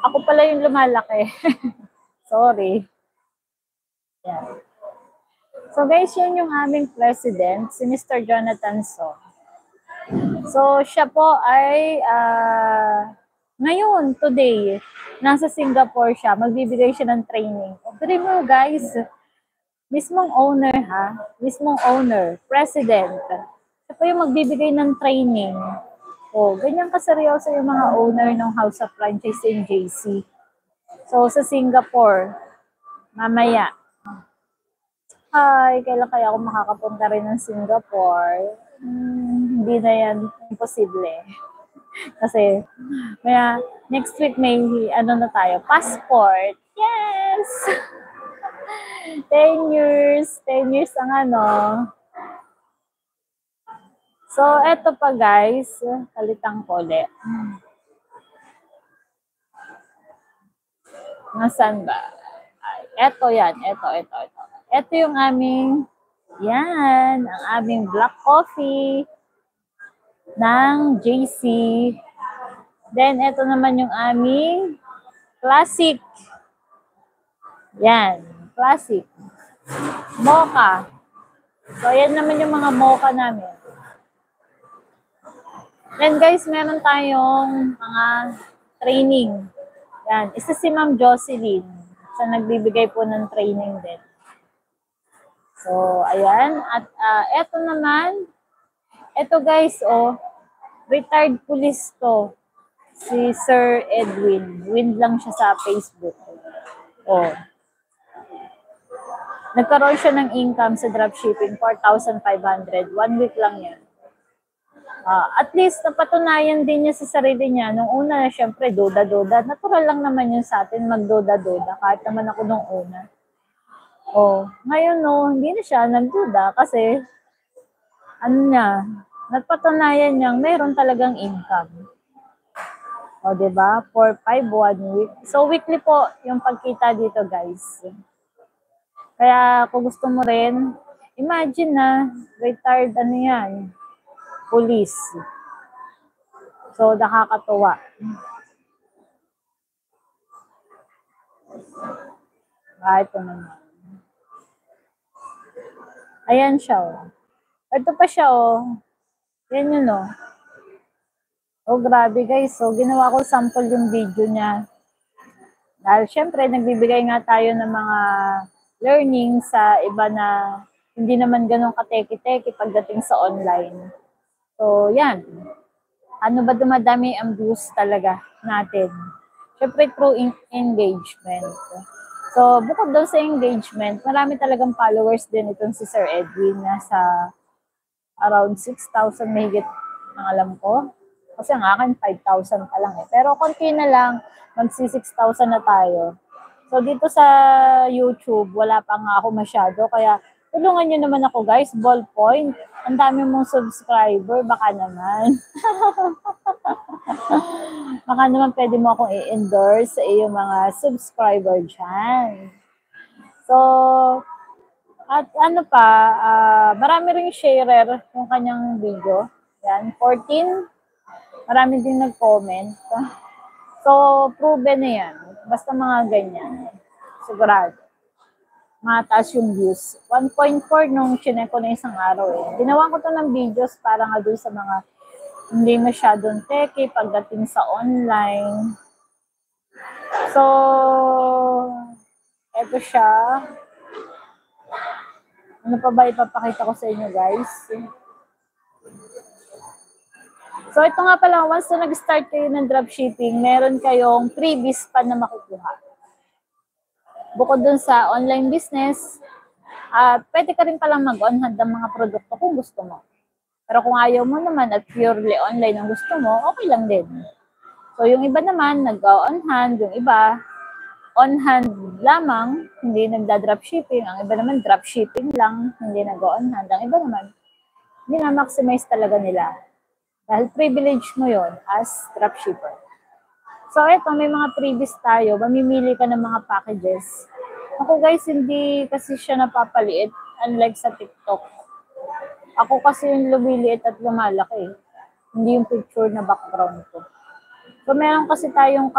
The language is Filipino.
Ako pala yung lumalaki. Sorry. Yan. So guys, yun yung aming president, si Mr. Jonathan So. So siya po ay ngayon, today, nasa Singapore siya. Magbibigay siya ng training. Pero mo guys, mismong owner mismong owner, president. Siya po yung magbibigay ng training. O, ganyan kaseryoso yung mga owner ng House of Franchise in JC. So, sa Singapore, mamaya. Hi, kailan kaya ako makakapunta rin ng Singapore? Hindi na yan imposible. Kasi, maya, next week may, na tayo, passport. Yes! 10 years. 10 years ang So, eto pa guys, kalitang ko ulit. Nasaan ba? Eto yan, eto. Eto yung aming, yan, ang aming black coffee ng JC. Then, eto naman yung aming classic. Yan, classic. Mocha. So, yan naman yung mga mocha namin. Then guys, meron tayong mga training. Yan, isa si Ma'am Jocelyn sa nagbibigay po ng training din. So, ayan. At eto naman, eto guys, retired police to. Si Sir Edwin. Win lang siya sa Facebook. Nagkaroon siya ng income sa dropshipping, 4,500. 1 week lang yan. At least, napatunayan din niya sa sarili niya. Nung una, syempre, duda-duda. Natural lang naman yun sa atin, magduda-duda. Kahit naman ako nung una. Ngayon, hindi na siya nagduda kasi, napatunayan niyang mayroon talagang income. Diba? 4-5, 1 week. So, weekly po yung pagkita dito, guys. Kaya, kung gusto mo rin, imagine na, retired, yan, police. So, nakakatuwa. Ito naman. Ayan siya, Ito pa siya, Yan yun, grabe guys. So, ginawa ko sample yung video niya. Dahil, syempre, nagbibigay nga tayo ng mga learning sa iba na hindi naman ganun kateki-teki pagdating sa online. So, yan. Ano ba dumadami ang views talaga natin? Siyempre, through engagement. So, bukod daw sa engagement, marami talagang followers din itong si Sir Edwin. Nasa around 6,000 mahigit ang alam ko. Kasi ang akin, 5,000 pa lang . Pero konti na lang, magsi 6,000 na tayo. So, dito sa YouTube, wala pa nga ako masyado. Kaya, tulungan nyo naman ako guys, ballpoint. Ang dami mong subscriber, baka naman. Baka naman pwede mo akong i-endorse sa iyong mga subscriber dyan. So, at marami ring sharer yung kanyang video. Yan, 14. Marami din nag-comment. So, proven na yan. Basta mga ganyan. Sigurado. Mataas yung views. 1.4 nung chinek ko na isang araw . Ginawa ko to ng videos para nga doon sa mga hindi masyadong teki pagdating sa online. So, eto siya. Ano pa ba ipapakita ko sa inyo guys? So, ito nga pala, once na nag-start kayo ng dropshipping, meron kayong freebies pa na makukuha. Bukod dun sa online business, pwede ka rin palang mag-on-hand ng mga produkto kung gusto mo. Pero kung ayaw mo naman at purely online ang gusto mo, okay lang din. So, yung iba naman, nag-on-hand. Yung iba, on-hand lamang, hindi nagda-dropshipping. Ang iba naman, dropshipping lang, hindi nag-on-hand. Ang iba naman, hindi na-maximize talaga nila. Dahil privilege mo yon as dropshipper. So, ito, may mga freebies tayo. Mamimili ka ng mga packages. Ako guys, hindi kasi siya napapaliit. Unlike sa TikTok. Ako kasi yung lumiliit at lumalaki. Hindi yung picture na background ko. So, meron kasi tayong